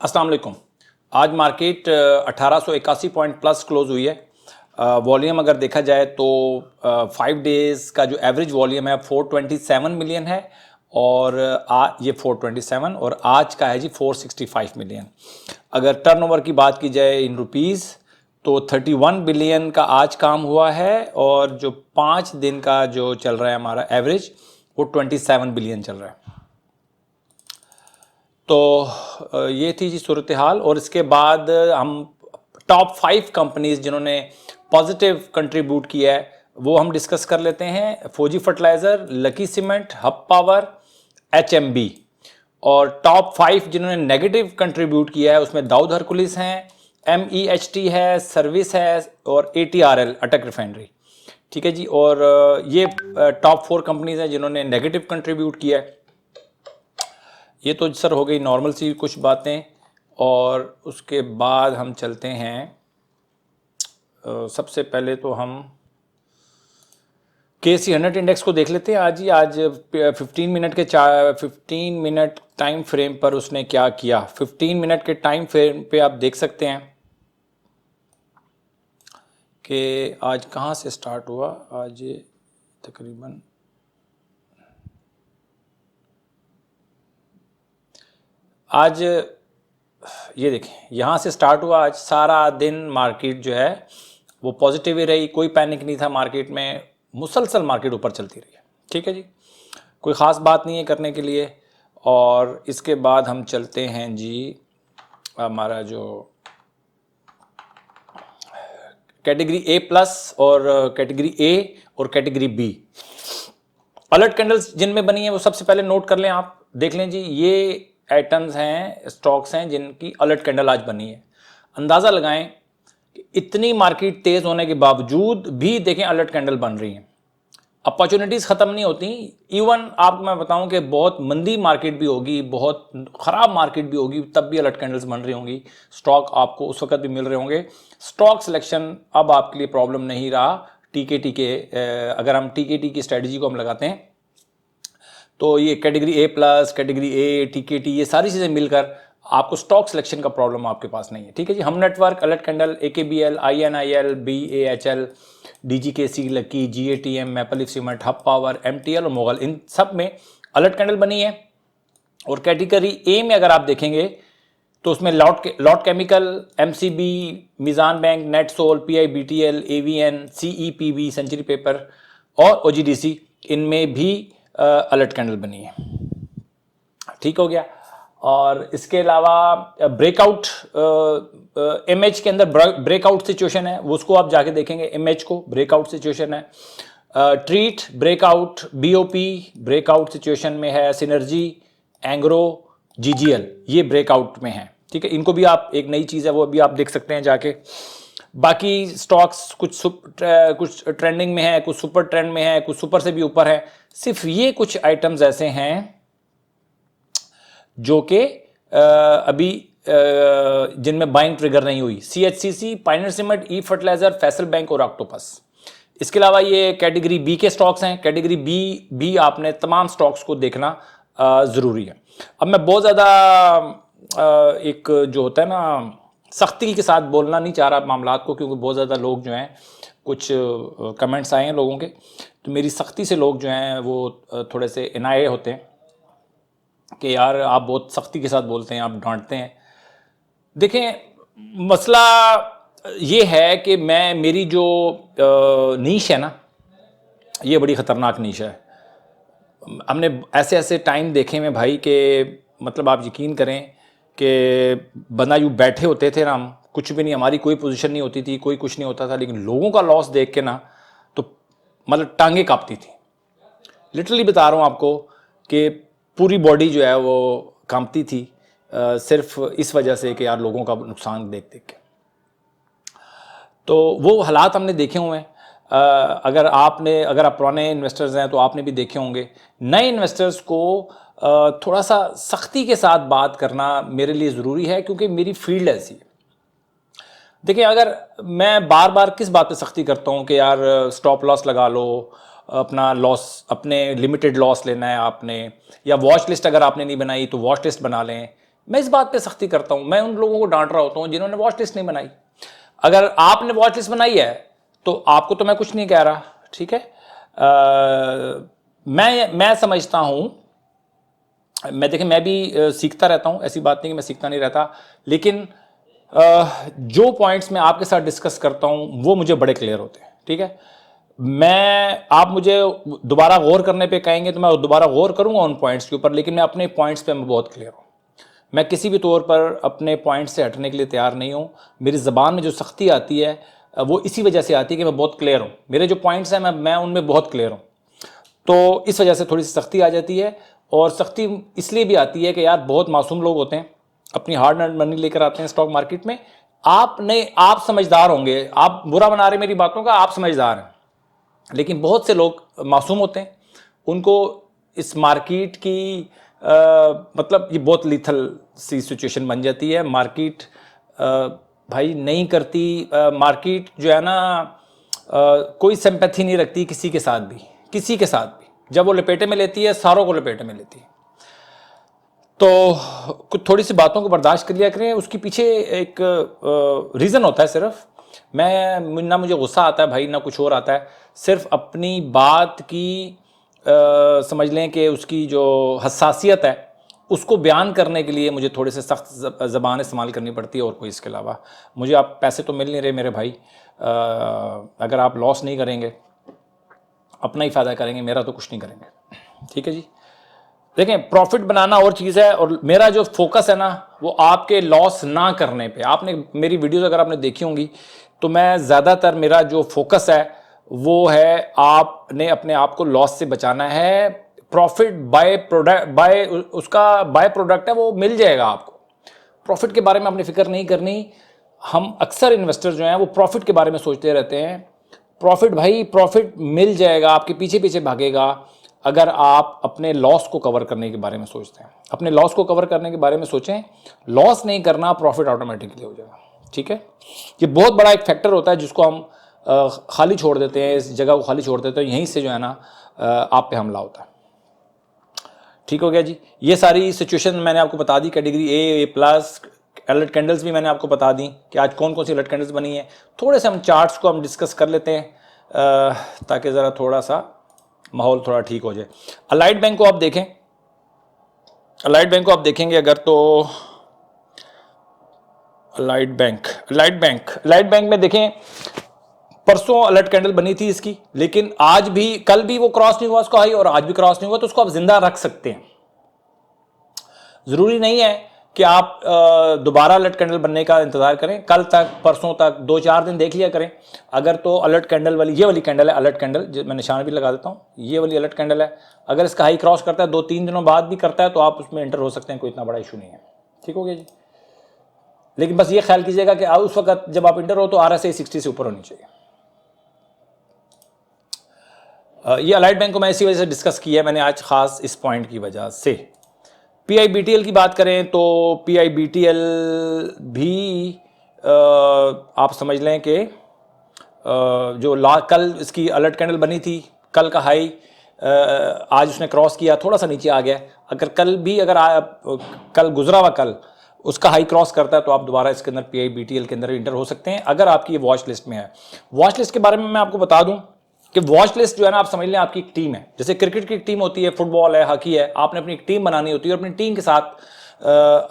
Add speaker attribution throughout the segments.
Speaker 1: अस्सलाम वालेकुम। आज मार्केट 1881 पॉइंट प्लस क्लोज हुई है। वॉल्यूम अगर देखा जाए तो 5 डेज़ का जो एवरेज वॉल्यूम है 427 मिलियन है और ये 427 और आज का है जी 465 मिलियन। अगर टर्नओवर की बात की जाए इन रुपीज़ तो 31 बिलियन का आज काम हुआ है और जो 5 दिन का जो चल रहा है हमारा एवरेज वो 27 बिलियन चल रहा है। तो ये थी जी सूरत हाल। और इसके बाद हम टॉप 5 कंपनीज जिन्होंने पॉजिटिव कंट्रीब्यूट किया है वो हम डिस्कस कर लेते हैं। फौजी fertiliser, lucky cement, hub power, HMB। और टॉप 5 जिन्होंने नेगेटिव कंट्रीब्यूट किया है उसमें दाऊद हरकुलिस हैं, MEHT है, सर्विस है और ATRL अटक रिफाइनरी। ठीक है जी। और ये टॉप 4 कंपनीज हैं जिन्होंने नेगेटिव कंट्रीब्यूट किया है। ये तो सर हो गई नॉर्मल सी कुछ बातें। और उसके बाद हम चलते हैं, सबसे पहले तो हम KSE 100 इंडेक्स को देख लेते हैं। आज 15 मिनट टाइम फ्रेम पर उसने क्या किया। 15 मिनट के टाइम फ्रेम पे आप देख सकते हैं कि आज कहाँ से स्टार्ट हुआ। आज ये तकरीबन आज ये देखें यहाँ से स्टार्ट हुआ। आज सारा दिन मार्केट जो है वो पॉजिटिव ही रही, कोई पैनिक नहीं था मार्केट में, मुसलसल मार्केट ऊपर चलती रही है। ठीक है जी, कोई ख़ास बात नहीं है करने के लिए। और इसके बाद हम चलते हैं जी हमारा जो कैटेगरी A+ और कैटेगरी A और कैटेगरी B अलर्ट कैंडल्स जिनमें बनी है वो सबसे पहले नोट कर लें, आप देख लें जी। ये आइटम्स हैं, स्टॉक्स हैं जिनकी अलर्ट कैंडल आज बनी है। अंदाज़ा लगाएं कि इतनी मार्केट तेज़ होने के बावजूद भी देखें अलर्ट कैंडल बन रही हैं। अपॉर्चुनिटीज़ ख़त्म नहीं होती। इवन आपको मैं बताऊं कि बहुत मंदी मार्केट भी होगी, बहुत ख़राब मार्केट भी होगी, तब भी अलर्ट कैंडल्स बन रही होंगी। स्टॉक आपको उस वक्त भी मिल रहे होंगे। स्टॉक सिलेक्शन अब आपके लिए प्रॉब्लम नहीं रहा। टीके अगर हम टीके की स्ट्रेटजी को हम लगाते हैं तो ये category A+, category A, TKT ये सारी चीज़ें मिलकर आपको स्टॉक सिलेक्शन का प्रॉब्लम आपके पास नहीं है। ठीक है जी। हम network, alert candle, AKBL, INIL, BAHL, DGKC, lucky, GATM, maple leaf cement, hub power, MTL और मोगल, इन सब में अलर्ट कैंडल बनी है। और कैटेगरी A में अगर आप देखेंगे तो उसमें Lotte Chemical, MCB, Meezan Bank, Netsol, PIBTL, AVN, CEPB, Century Paper और OGDC, इनमें भी अलर्ट कैंडल बनी है। ठीक हो गया। और इसके अलावा ब्रेकआउट, MH के अंदर ब्रेकआउट सिचुएशन है, वो उसको आप जाके देखेंगे। MH को ब्रेकआउट सिचुएशन है। Treat breakout, BOP breakout situation में है। सिनर्जी, एंग्रो, GGL ये ब्रेकआउट में है। ठीक है, इनको भी आप, एक नई चीज़ है वो भी आप देख सकते हैं जाके। बाकी स्टॉक्स कुछ ट्रेंडिंग में है, कुछ सुपर ट्रेंड में है, कुछ सुपर से भी ऊपर है। सिर्फ ये कुछ आइटम्स ऐसे हैं जो कि अभी जिनमें बाइंग ट्रिगर नहीं हुई। CHCC, पायनियर सीमेंट, ई फर्टिलाइजर, फैसल बैंक और ऑक्टोपस। इसके अलावा ये कैटेगरी B के स्टॉक्स हैं। कैटेगरी B भी आपने तमाम स्टॉक्स को देखना ज़रूरी है। अब मैं बहुत ज़्यादा एक जो होता है ना सख्ती के साथ बोलना नहीं चाह रहा मामलात को, क्योंकि बहुत ज़्यादा लोग जो हैं, कुछ कमेंट्स आए हैं लोगों के, तो मेरी सख्ती से लोग जो हैं वो थोड़े से इनाये होते हैं कि यार आप बहुत सख्ती के साथ बोलते हैं, आप डांटते हैं। देखें, मसला ये है कि मेरी जो नीश है ना, ये बड़ी ख़तरनाक नीश है। हमने ऐसे ऐसे टाइम देखे में भाई कि मतलब आप यकीन करें कि बंदा यूँ बैठे होते थे ना, हम कुछ भी नहीं, हमारी कोई पोजीशन नहीं होती थी, कोई कुछ नहीं होता था, लेकिन लोगों का लॉस देख के ना तो मतलब टांगे कांपती थी। लिटरली बता रहा हूँ आपको कि पूरी बॉडी जो है वो कांपती थी, सिर्फ इस वजह से कि यार लोगों का नुकसान देख देख के। तो वो हालात हमने देखे हुए हैं। अगर आप पुराने इन्वेस्टर्स हैं तो आपने भी देखे होंगे। नए इन्वेस्टर्स को थोड़ा सा सख्ती के साथ बात करना मेरे लिए ज़रूरी है, क्योंकि मेरी फील्ड ऐसी है। देखिए, अगर मैं बार बार किस बात पे सख्ती करता हूँ कि यार स्टॉप लॉस लगा लो, अपना लॉस, अपने लिमिटेड लॉस लेना है आपने, या वॉच लिस्ट अगर आपने नहीं बनाई तो वॉच लिस्ट बना लें, मैं इस बात पे सख्ती करता हूं, मैं उन लोगों को डांट रहा होता हूं जिन्होंने वॉच लिस्ट नहीं बनाई। अगर आपने वॉच लिस्ट बनाई है तो आपको तो मैं कुछ नहीं कह रहा, ठीक है। मैं समझता हूं, मैं देखें मैं भी सीखता रहता हूं, ऐसी बात नहीं कि मैं सीखता नहीं रहता, लेकिन जो पॉइंट्स मैं आपके साथ डिस्कस करता हूं वो मुझे बड़े क्लियर होते हैं, ठीक है। आप मुझे दोबारा गौर करने पे कहेंगे तो मैं दोबारा गौर करूंगा उन पॉइंट्स के ऊपर, लेकिन मैं अपने पॉइंट्स पे मैं बहुत क्लियर हूं। मैं किसी भी तौर पर अपने पॉइंट से हटने के लिए तैयार नहीं हूं। मेरी ज़बान में जो सख्ती आती है वो इसी वजह से आती है कि मैं बहुत क्लियर हूं। मेरे जो पॉइंट्स हैं मैं उनमें बहुत क्लियर हूं, तो इस वजह से थोड़ी सी सख्ती आ जाती है। और सख्ती इसलिए भी आती है कि यार बहुत मासूम लोग होते हैं, अपनी हार्ड अर्न्ड मनी लेकर आते हैं स्टॉक मार्केट में। आप समझदार होंगे, आप बुरा बना रहे मेरी बातों का, आप समझदार हैं, लेकिन बहुत से लोग मासूम होते हैं, उनको इस मार्केट की मतलब ये बहुत लीथल सी सिचुएशन बन जाती है। मार्केट भाई नहीं करती, मार्केट जो है ना कोई सिंपैथी नहीं रखती किसी के साथ भी, किसी के साथ भी। जब वो लपेटे में लेती है सारों को लपेटे में लेती है। तो कुछ थोड़ी सी बातों को बर्दाश्त कर लिया करें, उसके पीछे एक रीज़न होता है सिर्फ। ना मुझे गुस्सा आता है भाई, ना कुछ और आता है, सिर्फ अपनी बात की समझ लें कि उसकी जो हसासियत है उसको बयान करने के लिए मुझे थोड़े से सख्त ज़बान इस्तेमाल करनी पड़ती है, और कोई इसके अलावा। मुझे आप पैसे तो मिल नहीं रहे मेरे भाई, अगर आप लॉस नहीं करेंगे, अपना ही फ़ायदा करेंगे, मेरा तो कुछ नहीं करेंगे, ठीक है जी। देखें प्रॉफिट बनाना और चीज़ है, और मेरा जो फोकस है ना वो आपके लॉस ना करने पे। आपने मेरी वीडियोस अगर आपने देखी होंगी तो मैं ज़्यादातर मेरा जो फोकस है वो है आपने अपने आप को लॉस से बचाना है। प्रॉफिट बाय प्रोडक्ट है, वो मिल जाएगा आपको। प्रॉफिट के बारे में आपने फिक्र नहीं करनी। हम अक्सर इन्वेस्टर जो हैं वो प्रॉफिट के बारे में सोचते रहते हैं। प्रॉफिट भाई, प्रॉफिट मिल जाएगा, आपके पीछे पीछे भागेगा अगर आप अपने लॉस को कवर करने के बारे में सोचते हैं। अपने लॉस को कवर करने के बारे में सोचें, लॉस नहीं करना, प्रॉफिट ऑटोमेटिकली हो जाएगा, ठीक है। ये बहुत बड़ा एक फैक्टर होता है जिसको हम खाली छोड़ देते हैं, इस जगह को खाली छोड़ देते हैं, यहीं से जो है ना आप पे हमला होता है। ठीक हो गया जी। ये सारी सिचुएशन मैंने आपको बता दी, category A plus, alert candles भी मैंने आपको बता दी कि आज कौन कौन सी अलर्ट कैंडल्स बनी है। थोड़े से हम चार्ट्स को हम डिस्कस कर लेते हैं ताकि ज़रा थोड़ा सा माहौल थोड़ा ठीक हो जाए। अलाइड बैंक को आप देखें, अलाइड बैंक को आप देखेंगे अगर, तो अलाइड बैंक में देखें, परसों अलर्ट कैंडल बनी थी इसकी, लेकिन आज भी, कल भी वो क्रॉस नहीं हुआ उसको हाई, और आज भी क्रॉस नहीं हुआ, तो उसको आप जिंदा रख सकते हैं। जरूरी नहीं है कि आप दोबारा अलर्ट कैंडल बनने का इंतजार करें, कल तक परसों तक 2-4 दिन देख लिया करें। अगर तो अलर्ट कैंडल वाली, ये वाली कैंडल है अलर्ट कैंडल, मैं निशान भी लगा देता हूँ, ये वाली अलर्ट कैंडल है, अगर इसका हाई क्रॉस करता है 2-3 दिनों बाद भी करता है तो आप उसमें एंटर हो सकते हैं, कोई इतना बड़ा इशू नहीं है। ठीक हो गया जी। लेकिन बस ये ख्याल कीजिएगा कि उस वक्त जब आप इंटर हो तो RSI 60 से ऊपर होनी चाहिए। ये अलाइड बैंक को मैं इसी वजह से डिस्कस किया है मैंने आज, खास इस पॉइंट की वजह से। PIBTL की बात करें तो PIBTL भी आप समझ लें कि जो कल इसकी अलर्ट कैंडल बनी थी, कल का हाई आज उसने क्रॉस किया, थोड़ा सा नीचे आ गया। अगर कल भी कल गुजरा हुआ कल उसका हाई क्रॉस करता है तो आप दोबारा इसके अंदर PIBTL के अंदर इंटर हो सकते हैं, अगर आपकी ये वॉच लिस्ट में है। वॉच लिस्ट के बारे में मैं आपको बता दूं कि वॉच लिस्ट जो है ना, आप समझ लें आपकी एक टीम है। जैसे क्रिकेट की एक टीम होती है, फुटबॉल है, हॉकी है, आपने अपनी एक टीम बनानी होती है, और अपनी टीम के साथ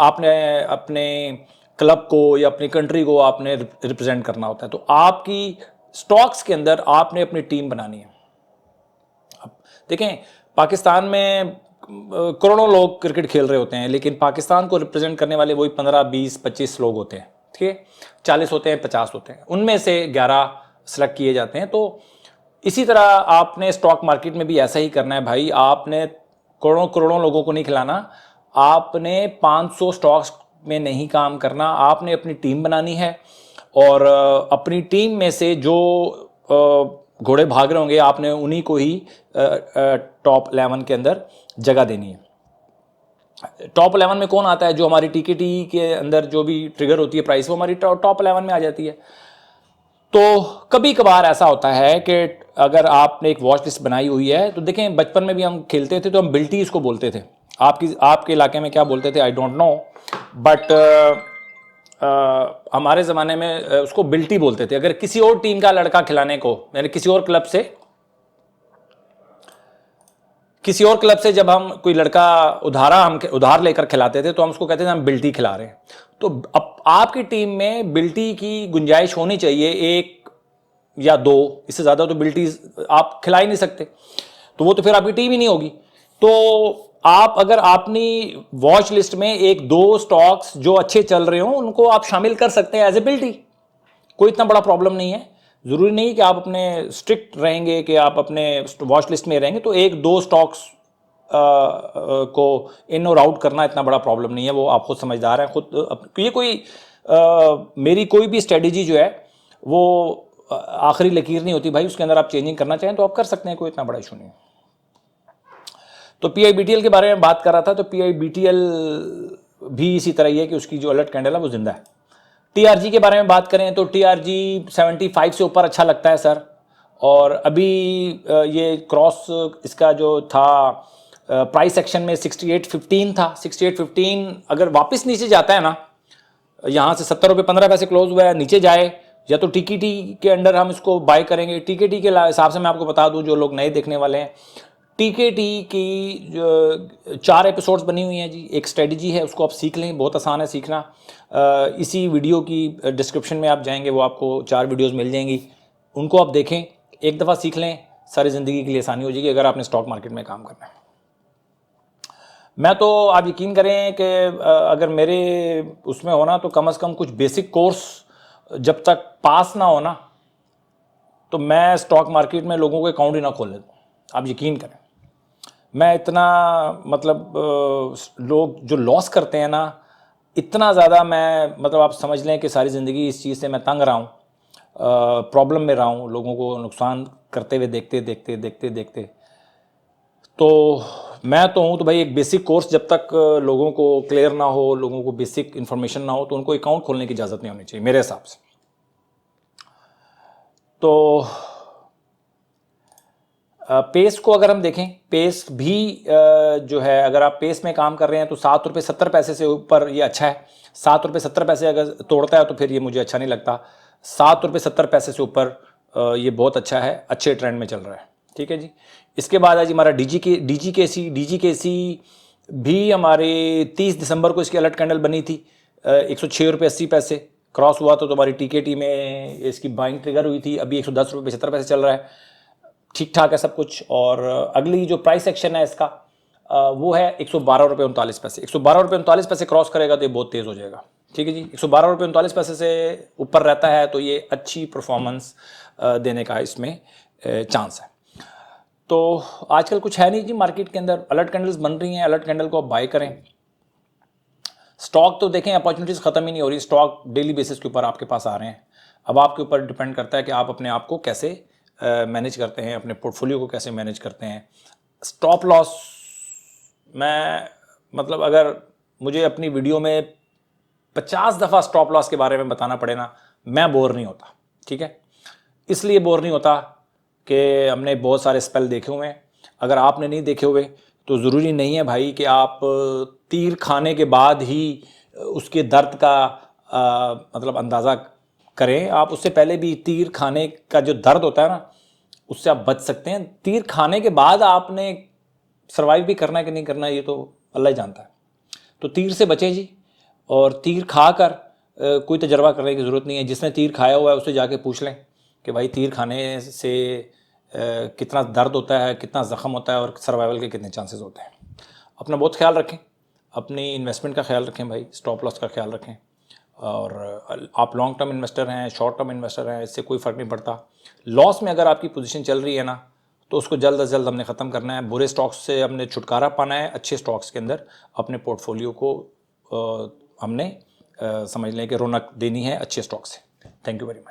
Speaker 1: आपने अपने क्लब को या अपनी कंट्री को आपने रिप्रेजेंट करना होता है। तो आपकी स्टॉक्स के अंदर आपने अपनी टीम बनानी है। अब देखें, पाकिस्तान में करोड़ों लोग क्रिकेट खेल रहे होते हैं, लेकिन पाकिस्तान को रिप्रेजेंट करने वाले वही 15, 20, 25 लोग होते हैं, ठीक है। 40 होते हैं, 50 होते हैं, उनमें से 11 सेलेक्ट किए जाते हैं। तो इसी तरह आपने स्टॉक मार्केट में भी ऐसा ही करना है भाई। आपने करोड़ों करोड़ों लोगों को नहीं खिलाना, आपने 500 स्टॉक्स में नहीं काम करना, आपने अपनी टीम बनानी है, और अपनी टीम में से जो घोड़े भाग रहे होंगे आपने उन्हीं को ही टॉप 11 के अंदर जगह देनी है। टॉप 11 में कौन आता है? जो हमारी TKT के अंदर जो भी ट्रिगर होती है प्राइस, वो हमारी टॉप 11 में आ जाती है। तो कभी कभार ऐसा होता है कि अगर आपने एक वॉच लिस्ट बनाई हुई है, तो देखें बचपन में भी हम खेलते थे तो हम बिल्टीज को बोलते थे। आपके इलाके में क्या बोलते थे आई डोंट नो, बट हमारे ज़माने में उसको बिल्टी बोलते थे। अगर किसी और टीम का लड़का खिलाने को, यानी किसी और क्लब से जब हम कोई लड़का उधार लेकर खिलाते थे तो हम उसको कहते थे हम बिल्टी खिला रहे हैं। तो अब आपकी टीम में बिल्टी की गुंजाइश होनी चाहिए, एक या दो, इससे ज़्यादा तो बिल्टी आप खिला ही नहीं सकते, तो वो तो फिर आपकी टीम ही नहीं होगी। तो आप अगर अपनी वॉच लिस्ट में एक दो स्टॉक्स जो अच्छे चल रहे हो उनको आप शामिल कर सकते हैं एज ए बिल्टी, कोई इतना बड़ा प्रॉब्लम नहीं है। ज़रूरी नहीं कि आप अपने स्ट्रिक्ट रहेंगे कि आप अपने वॉच लिस्ट में रहेंगे, तो एक दो स्टॉक्स को इन और आउट करना इतना बड़ा प्रॉब्लम नहीं है, वो आप खुद समझदार हैं खुद। ये कोई मेरी कोई भी स्ट्रेटजी जो है वो आखिरी लकीर नहीं होती भाई, उसके अंदर आप चेंजिंग करना चाहें तो आप कर सकते हैं, कोई इतना बड़ा इशू नहीं है। तो PIBTL के बारे में बात कर रहा था, तो PIBTL भी इसी तरह ही है कि उसकी जो अलर्ट कैंडल है वो जिंदा है। TRG के बारे में बात करें तो TRG 75 से ऊपर अच्छा लगता है सर, और अभी ये क्रॉस इसका जो था प्राइस एक्शन में 68.15 था। 68.15 अगर वापस नीचे जाता है ना, यहाँ से 70 रुपये 15 पैसे क्लोज हुआ है, नीचे जाए या तो TKT के अंडर हम इसको बाय करेंगे। TKT के हिसाब से मैं आपको बता दूं, जो लोग नए देखने वाले हैं, TKT की जो 4 एपिसोड्स बनी हुई हैं जी, एक स्ट्रेटजी है, उसको आप सीख लें, बहुत आसान है सीखना। इसी वीडियो की डिस्क्रिप्शन में आप जाएंगे, वो आपको 4 वीडियोस मिल जाएंगी, उनको आप देखें, एक दफ़ा सीख लें, सारी ज़िंदगी के लिए आसानी हो जाएगी अगर आपने स्टॉक मार्केट में काम करना है। मैं तो आप यकीन करें कि अगर मेरे उसमें होना तो कम से कम कुछ बेसिक कोर्स जब तक पास ना होना तो मैं स्टॉक मार्केट में लोगों के अकाउंट ही ना खोलने दूँ। आप यकीन करें, मैं इतना मतलब लोग जो लॉस करते हैं ना, इतना ज़्यादा मैं मतलब आप समझ लें कि सारी ज़िंदगी इस चीज़ से मैं तंग रहा हूँ, प्रॉब्लम में रहा हूँ, लोगों को नुकसान करते हुए देखते। तो मैं तो हूँ तो भाई एक बेसिक कोर्स जब तक लोगों को क्लियर ना हो, लोगों को बेसिक इन्फॉर्मेशन ना हो, तो उनको अकाउंट खोलने की इजाज़त नहीं होनी चाहिए मेरे हिसाब से। तो पेस को अगर हम देखें, पेस भी जो है, अगर आप पेस में काम कर रहे हैं तो 7 रुपये 70 पैसे से ऊपर ये अच्छा है। 7 रुपये 70 पैसे अगर तोड़ता है तो फिर ये मुझे अच्छा नहीं लगता। 7 रुपये 70 पैसे से ऊपर ये बहुत अच्छा है, अच्छे ट्रेंड में चल रहा है, ठीक है जी। इसके बाद है जी हमारा DGKC भी हमारे 30 दिसंबर को इसकी अलर्ट कैंडल बनी थी, 106 रुपये 80 पैसे क्रॉस हुआ तो हमारी TKT में इसकी बाइंग ट्रिगर हुई थी। अभी 110 रुपये 75 पैसे चल रहा है, ठीक ठाक है सब कुछ। और अगली जो प्राइस एक्शन है इसका वो है 112 रुपये 39 पैसे। 112 रुपये 39 पैसे क्रॉस करेगा तो ये बहुत तेज़ हो जाएगा, ठीक है जी। 112 रुपये 39 पैसे से ऊपर रहता है तो ये अच्छी परफॉर्मेंस देने का इसमें चांस है। तो आजकल कुछ है नहीं जी मार्केट के अंदर, अलर्ट कैंडल्स बन रही हैं, अलर्ट कैंडल को आप बाय करें। स्टॉक तो देखें, अपॉर्चुनिटीज़ ख़त्म ही नहीं हो रही, स्टॉक डेली बेसिस के ऊपर आपके पास आ रहे हैं। अब आपके ऊपर डिपेंड करता है कि आप अपने आप को कैसे मैनेज करते हैं, अपने पोर्टफोलियो को कैसे मैनेज करते हैं। स्टॉप लॉस, मैं मतलब अगर मुझे अपनी वीडियो में 50 दफ़ा स्टॉप लॉस के बारे में बताना पड़े ना, मैं बोर नहीं होता, ठीक है। इसलिए बोर नहीं होता कि हमने बहुत सारे स्पेल देखे हुए हैं। अगर आपने नहीं देखे हुए तो ज़रूरी नहीं है भाई कि आप तीर खाने के बाद ही उसके दर्द का मतलब अंदाज़ा करें। आप उससे पहले भी तीर खाने का जो दर्द होता है ना, उससे आप बच सकते हैं। तीर खाने के बाद आपने सर्वाइव भी करना है कि नहीं करना है ये तो अल्लाह ही जानता है। तो तीर से बचें जी, और तीर खा कर कोई तजर्बा करने की ज़रूरत नहीं है। जिसने तीर खाया हुआ है उससे जाके पूछ लें कि भाई तीर खाने से कितना दर्द होता है, कितना ज़ख़म होता है और सर्वाइवल के कितने चांसेस होते हैं। अपना बहुत ख्याल रखें, अपनी इन्वेस्टमेंट का ख्याल रखें भाई, स्टॉप लॉस का ख्याल रखें। और आप लॉन्ग टर्म इन्वेस्टर हैं, शॉर्ट टर्म इन्वेस्टर हैं, इससे कोई फ़र्क नहीं पड़ता। लॉस में अगर आपकी पोजीशन चल रही है ना, तो उसको जल्द अज जल्द हमने ख़त्म करना है। बुरे स्टॉक्स से हमने छुटकारा पाना है, अच्छे स्टॉक्स के अंदर अपने पोर्टफोलियो को हमने समझ लें कि रौनक देनी है अच्छे स्टॉक से। Thank you very much.